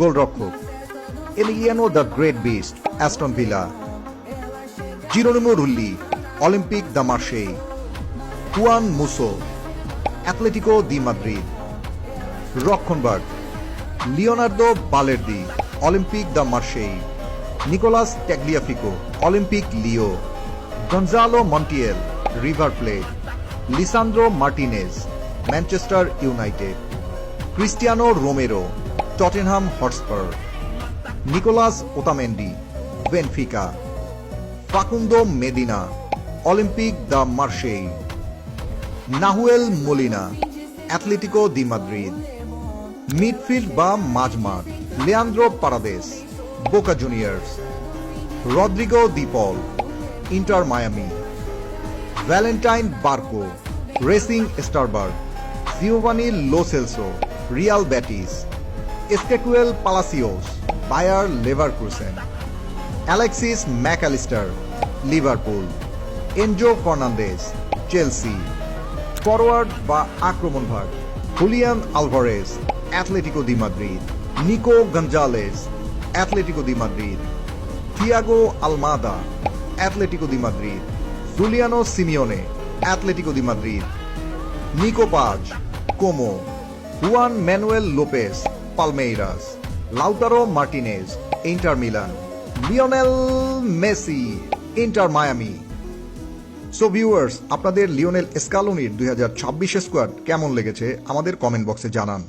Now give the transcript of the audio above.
গোলরক্ষক Emiliano the great beast, Aston Villa. Geronimo Rulli, Olympique de Marseille. Juan Musso, Atletico de Madrid. রক্ষণভাগ Leonardo Balerdi, Olympique de Marseille. Nicolas Tagliafico, Olympique Lyon. Gonzalo Montiel, River Plate. Lisandro Martinez, Manchester United. Cristiano Romero, Tottenham Hotspur. Nicolas Otamendi, Benfica. Facundo Medina, Olympique de Marseille. Nahuel Molina, Atletico de Madrid. Midfield বা মাঝমাঠ Leandro Paredes, Boca Juniors. Rodrigo de Paul, Inter Miami. Valentin Barco, Racing Strasbourg. Giovani Lo Celso, Real Betis. Exequiel Palacios, Bayer Leverkusen. Alexis Mac Allister, Liverpool. Enzo Fernandez, Chelsea. Forward বা আক্রমণভাগ Julian Alvarez, Atletico de Madrid. Nico Gonzalez, Atletico de Madrid. Thiago Almada, Atletico de Madrid. Giuliano Simeone, Atletico de Madrid. Nico Paz, Como. Juan Manuel Lopez, Palmeiras. Lautaro Martinez, Inter Milan. Lionel Messi, Inter Miami. So viewers, আপনাদের Lionel স্কালোনির 2026 squad কেমন লেগেছে আমাদের comment বক্সে জানান।